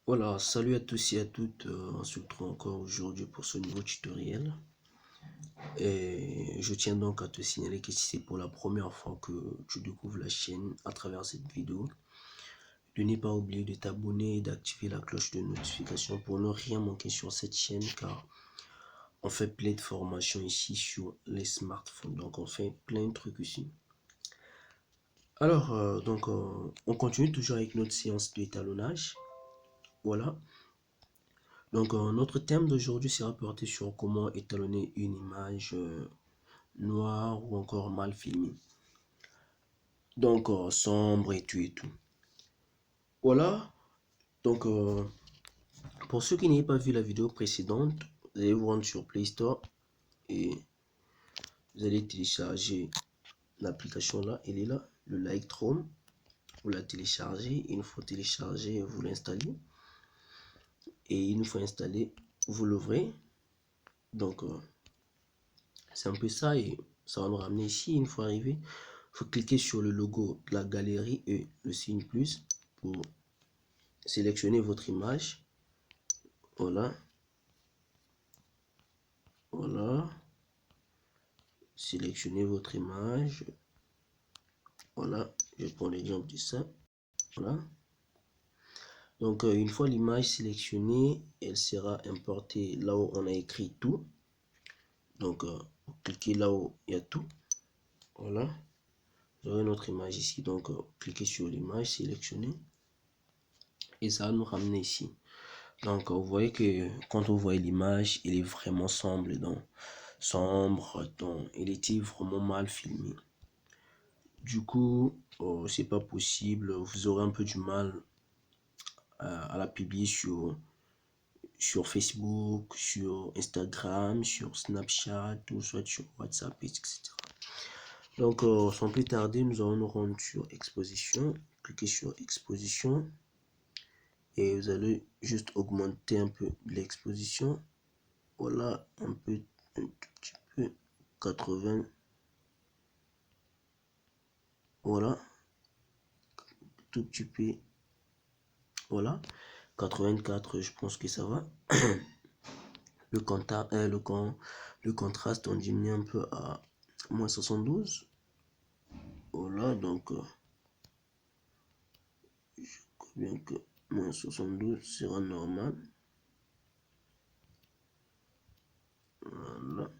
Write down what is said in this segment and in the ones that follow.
Voilà, salut à tous et à toutes, on se retrouve encore aujourd'hui pour ce nouveau tutoriel. Et je tiens donc à te signaler que si c'est pour la première fois que tu découvres la chaîne à travers cette vidéo, de ne pas oublier de t'abonner et d'activer la cloche de notification pour ne rien manquer sur cette chaîne, car on fait plein de formations ici sur les smartphones, donc on fait plein de trucs ici. Alors, on continue toujours avec notre séance d'étalonnage. Voilà. Donc, notre thème d'aujourd'hui sera porté sur comment étalonner une image noire ou encore mal filmée. Donc, sombre et tout et tout. Voilà. Donc, pour ceux qui n'avaient pas vu la vidéo précédente, vous allez vous rendre sur Play Store et vous allez télécharger l'application là. Elle est là, le Lightroom. Vous la téléchargez. Une fois téléchargé, vous l'installez. Et une fois installé, vous l'ouvrez. Donc, c'est un peu ça et ça va nous ramener ici. Une fois arrivé, il faut cliquer sur le logo de la galerie et le signe plus pour sélectionner votre image. Voilà. Voilà. Sélectionnez votre image. Voilà. Je prends l'exemple de ça. Voilà. Donc, une fois l'image sélectionnée, elle sera importée là où on a écrit tout. Donc, vous cliquez là où il y a tout. Voilà. Vous aurez notre image ici. Donc, cliquez sur l'image, sélectionnez. Et ça va nous ramener ici. Donc, vous voyez que quand vous voyez l'image, il est vraiment sombre, il était vraiment mal filmé. Du coup, c'est pas possible. Vous aurez un peu du mal à la publier sur Facebook, sur Instagram, sur Snapchat, ou soit sur WhatsApp, etc. Donc, sans plus tarder, nous allons nous rendre sur Exposition. Cliquez sur Exposition. Et vous allez juste augmenter un peu l'exposition. Voilà, un tout petit peu, 80. Voilà, tout petit peu. Voilà, 84, je pense que ça va. Le contraste, on diminue un peu à moins 72. Voilà, donc, je crois bien que moins 72 sera normal. Voilà.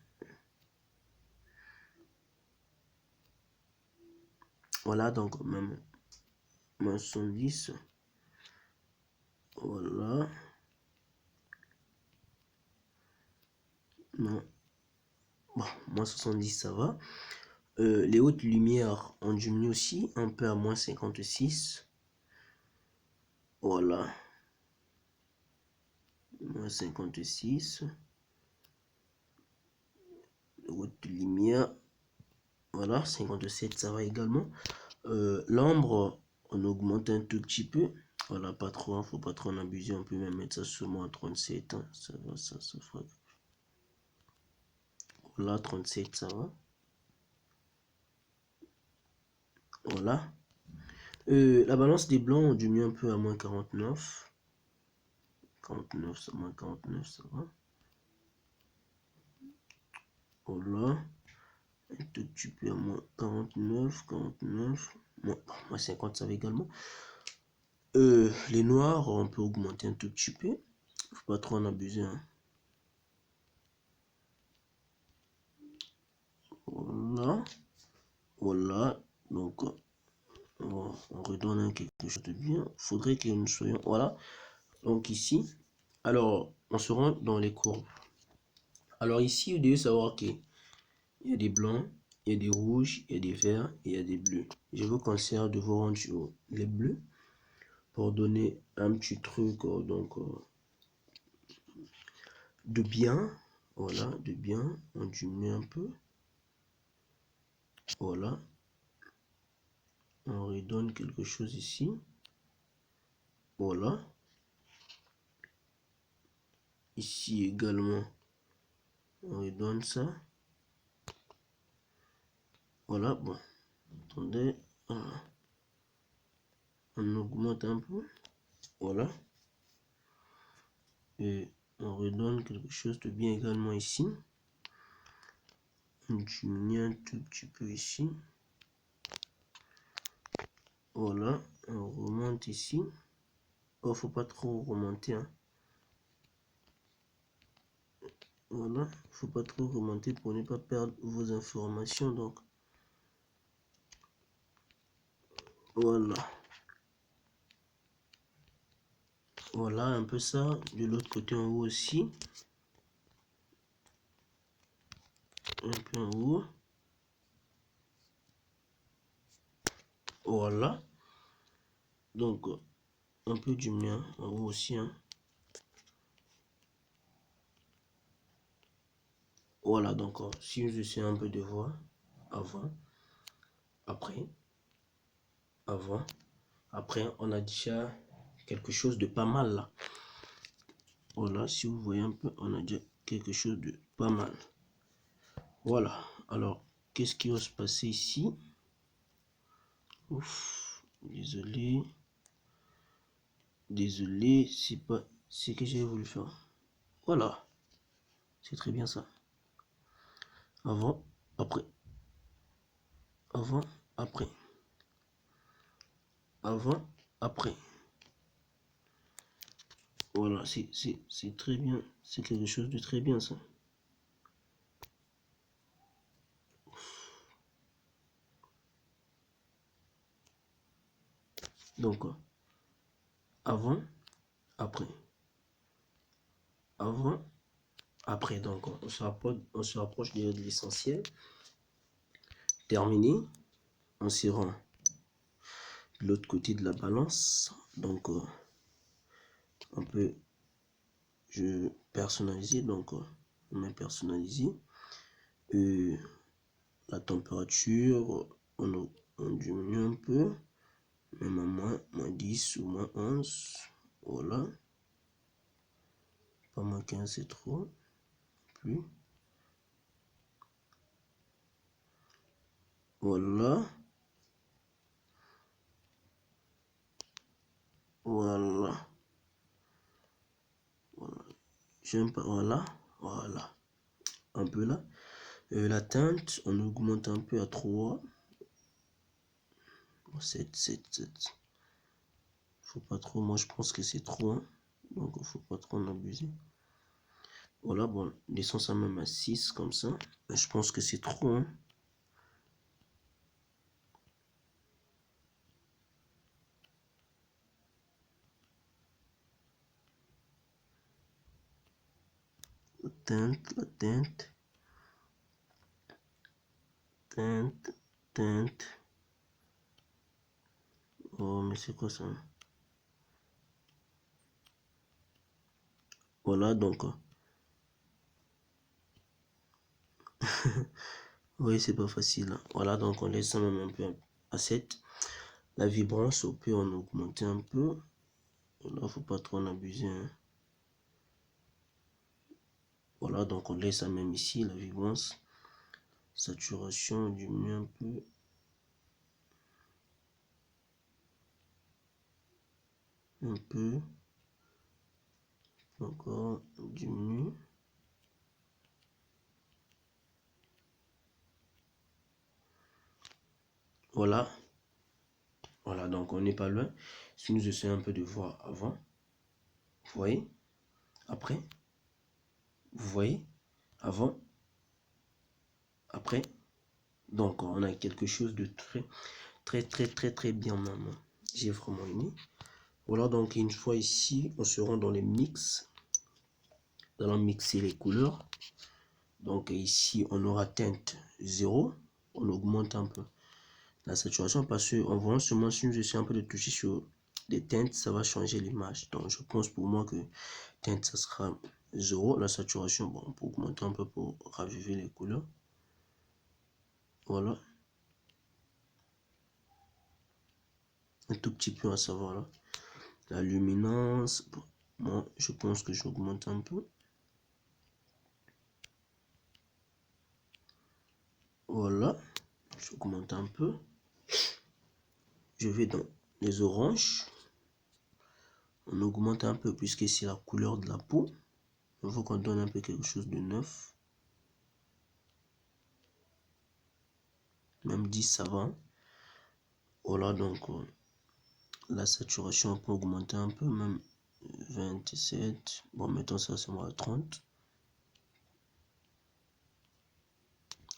Voilà, donc même moins 70. Voilà. Non. Bon, moins 70, ça va. Les hautes lumières ont diminué aussi, un peu à moins 56. Voilà. Moins 56. Les hautes lumières. Voilà, 57, ça va également. L'ombre, on augmente un tout petit peu. Voilà, pas trop, faut pas trop en abuser. On peut même mettre ça seulement à 37. Hein. Ça va, ça fera. Voilà, 37, ça va. Voilà. La balance des blancs, on diminue un peu à moins 49. 49, moins 49, ça va. Voilà. Un tout petit peu à moins 49, 49. Moins 50, ça va également. Les noirs, on peut augmenter un tout petit peu. Faut pas trop en abuser. Hein. Voilà. Voilà. Donc, on redonne quelque chose de bien. Faudrait que nous soyons. Voilà. Donc, ici. Alors, on se rend dans les courbes. Alors, ici, vous devez savoir qu'il y a des blancs, il y a des rouges, il y a des verts et il y a des bleus. Je vous conseille de vous rendre sur les bleus pour donner un petit truc. De bien. Voilà, de bien. On diminue un peu. Voilà. On redonne quelque chose ici. Voilà. Ici également, on redonne ça. Voilà, bon. Attendez. Voilà. On augmente un peu. Voilà. Et on redonne quelque chose de bien également ici. On diminue un tout petit peu ici. Voilà, on remonte ici. Oh, faut pas trop remonter, hein. Voilà, faut pas trop remonter pour ne pas perdre vos informations. Donc voilà, voilà un peu ça. De l'autre côté en haut aussi, un peu en haut. Voilà, donc un peu du mien en haut aussi, hein. Voilà, donc si je sais un peu de voir avant, après, avant, après, on a déjà quelque chose de pas mal là. Voilà, si vous voyez un peu, on a déjà quelque chose de pas mal. Voilà, alors qu'est-ce qui va se passer ici? Ouf, désolé, c'est pas ce que j'ai voulu faire. Voilà, c'est très bien ça. Avant, après, avant, après, avant, après. Voilà, c'est très bien, c'est quelque chose de très bien ça. Donc, avant, après, avant, après. Donc, on se rapproche de l'essentiel. Terminé, on se rend de l'autre côté de la balance. Donc, on peut, je personnaliser, donc on met personnalisé. La température, on diminue un peu, même à moins 10 ou moins 11. Voilà. Pas moins 15, c'est trop. Plus. Voilà. Voilà. Voilà. J'aime pas. Voilà. Voilà. Un peu là. La teinte, on augmente un peu à 3. 7, 7, 7. Faut pas trop. Moi, je pense que c'est trop. Hein. Donc, faut pas trop en abuser. Voilà, bon, laissons ça même à 6 comme ça. Je pense que c'est trop. Hein. La teinte. Teinte. Oh, mais c'est quoi ça? Voilà, donc. Oui, c'est pas facile. Hein. Voilà, donc on laisse ça même un peu à 7. La vibrance, on peut en augmenter un peu. Là, faut pas trop en abuser. Hein. Voilà, donc on laisse ça même ici, la vibrance. Saturation, on diminue un peu. Un peu. Encore, on diminue. Voilà. Voilà, donc on n'est pas loin. Si nous essayons un peu de voir avant. Vous voyez? Après. Vous voyez? Avant. Après. Donc on a quelque chose de très bien même. J'ai vraiment aimé. Voilà, donc une fois ici, on se rend dans les mix. Nous allons mixer les couleurs. Donc ici, on aura teinte 0. On augmente un peu la saturation parce qu'on voit seulement si je suis un peu de toucher sur des teintes, ça va changer l'image. Donc je pense pour moi que teinte, ça sera 0. La saturation, bon, on peut augmenter un peu pour raviver les couleurs. Voilà. Un tout petit peu à savoir là. La luminance, moi je pense que j'augmente un peu. Voilà, j'augmente un peu. Je vais dans les oranges. on augmente un peu puisque c'est la couleur de la peau. Il faut qu'on donne un peu quelque chose de neuf. Même 10, ça va. Voilà, donc la saturation, on peut augmenter un peu, même 27. Bon, mettons ça, c'est moi à 30.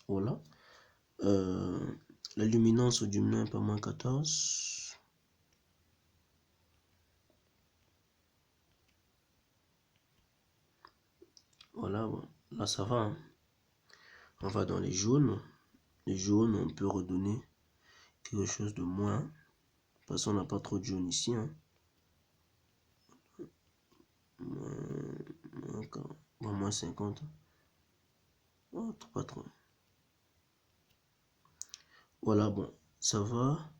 Voilà. La luminance, on diminue un peu, moins 14. Voilà, bon. Là, ça va. Hein. On va dans les jaunes. Les jaunes, on peut redonner quelque chose de moins. Parce qu'on n'a pas trop de jaune ici. Hein. Moins 50. Oh, pas trop. Voilà, bon, ça va.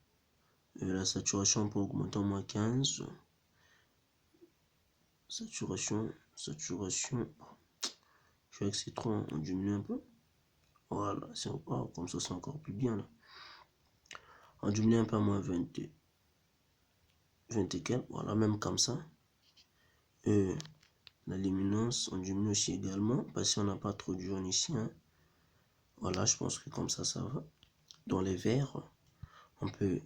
La saturation, on peut augmenter en moins 15. Saturation. Je vois que c'est trop, on diminue un peu. Voilà, c'est encore, comme ça, c'est encore plus bien là. On diminue un peu à moins 20 et quelques. Voilà, même comme ça. La luminance, on diminue aussi également. Parce qu'on n'a pas trop de jaune ici. Hein. Voilà, je pense que comme ça, ça va. Dans les verts, on peut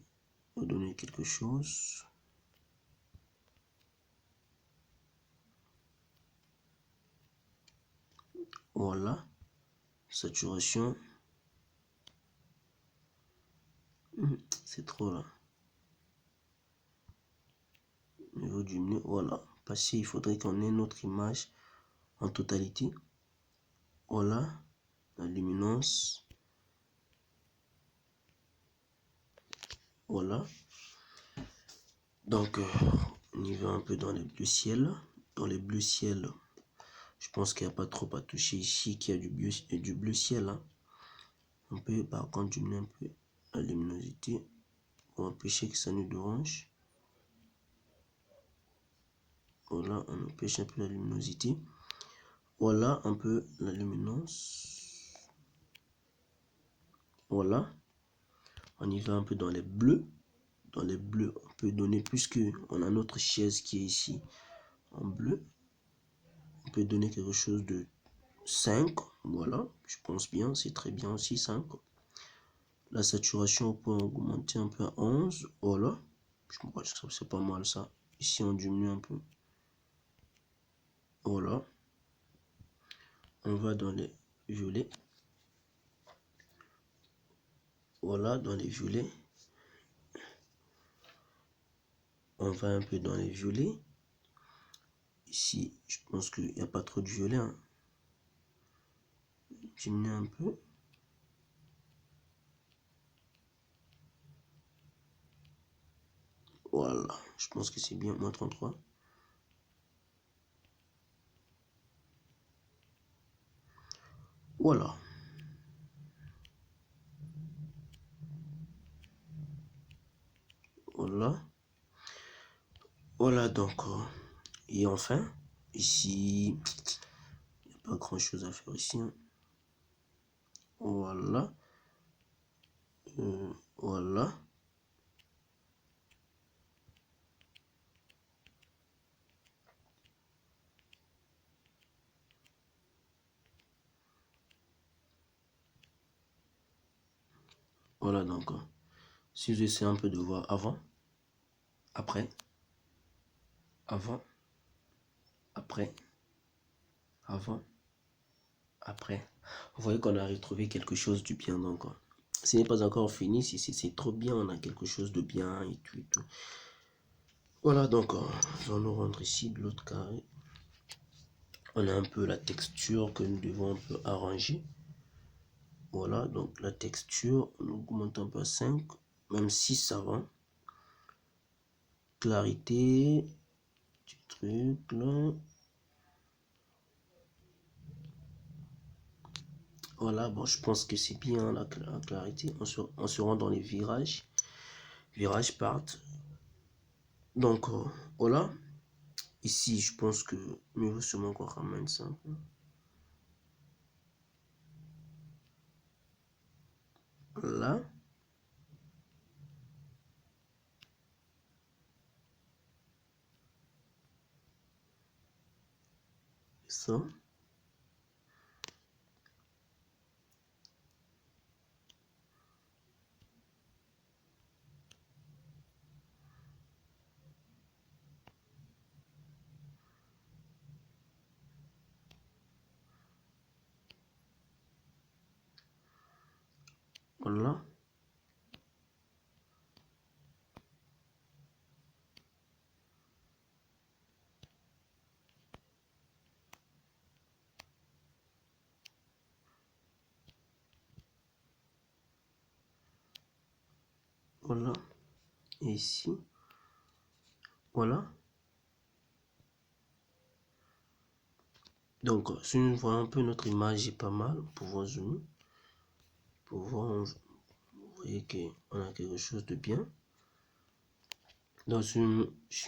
donner quelque chose. Voilà. Saturation. C'est trop là. Niveau du mieux, voilà. Parce qu'il faudrait qu'on ait notre image en totalité. Voilà. La luminance. Voilà. Donc, on y va un peu dans les bleus ciel. Dans les bleus ciel, je pense qu'il n'y a pas trop à toucher ici, qu'il y a du bleu ciel. Hein. On peut par contre diminuer un peu la luminosité pour empêcher que ça nous dérange. Voilà, on empêche un peu la luminosité. Voilà un peu la luminance. Voilà. On y va un peu dans les bleus. Dans les bleus, on peut donner, puisque on a notre chaise qui est ici en bleu. On peut donner quelque chose de 5. Voilà, je pense bien, c'est très bien aussi 5. La saturation, on peut augmenter un peu à 11. Voilà, je pense que c'est pas mal ça. Ici, on diminue un peu. Voilà. On va dans les violets. Voilà, dans les violets. On va un peu dans les violets. Ici, je pense qu'il n'y a pas trop de violet. Hein. Diminuer un peu. Voilà, je pense que c'est bien, moins 33. Voilà. Voilà. Voilà donc. Et enfin, ici, il n'y a pas grand chose à faire ici. Hein. Voilà. Voilà. Voilà donc. Si j'essaie un peu de voir avant, après, avant, après, avant, après. Vous voyez qu'on a retrouvé quelque chose de bien donc. Ce n'est pas encore fini, si c'est trop bien, on a quelque chose de bien et tout et tout. Voilà donc, nous allons rendre ici de l'autre carré. On a un peu la texture que nous devons un peu arranger. Voilà, donc la texture, on augmente un peu à 5, même 6 ça va. Clarité, petit truc là. Voilà, bon, je pense que c'est bien la clarité. On se rend dans les virages. Virages partent. Donc, voilà. Ici, je pense que mieux vaut sûrement qu'on ramène ça. Là. ça. Voilà. Voilà. Et ici. Voilà. Donc, si nous voyons un peu notre image est pas mal, pour voir zoomer. Pour voir, vous voyez qu'on a quelque chose de bien. Donc, si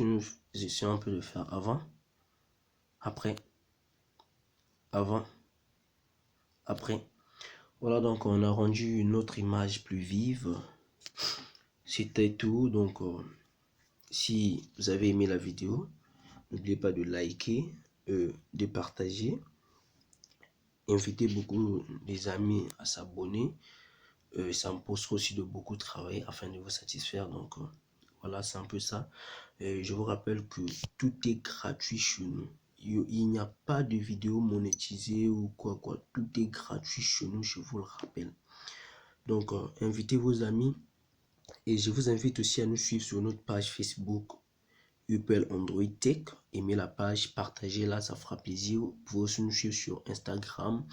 nous essayons un peu de faire avant, après, avant, après. Voilà, donc on a rendu une autre image plus vive. C'était tout. Donc, si vous avez aimé la vidéo, n'oubliez pas de liker, de partager. Invitez beaucoup des amis à s'abonner. Ça me pose aussi de beaucoup travailler afin de vous satisfaire. Donc, voilà, c'est un peu ça. Je vous rappelle que tout est gratuit chez nous. Il n'y a pas de vidéo monétisée ou quoi. Tout est gratuit chez nous, je vous le rappelle. Donc, invitez vos amis. Et je vous invite aussi à nous suivre sur notre page Facebook Upel Android Tech. Aimez la page, partagez-la, ça fera plaisir. Vous pouvez aussi nous suivre sur Instagram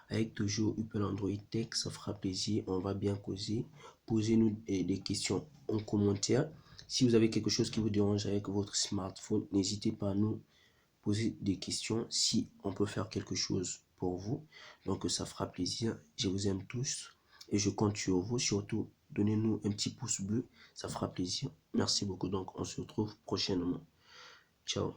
avec toujours Upel Android Tech, ça fera plaisir. On va bien causer. Posez-nous des questions en commentaire. Si vous avez quelque chose qui vous dérange avec votre smartphone, n'hésitez pas à nous poser des questions si on peut faire quelque chose pour vous. Donc ça fera plaisir. Je vous aime tous et je compte sur vous. Surtout, donnez-nous un petit pouce bleu, ça fera plaisir. Merci beaucoup. Donc on se retrouve prochainement. Ciao.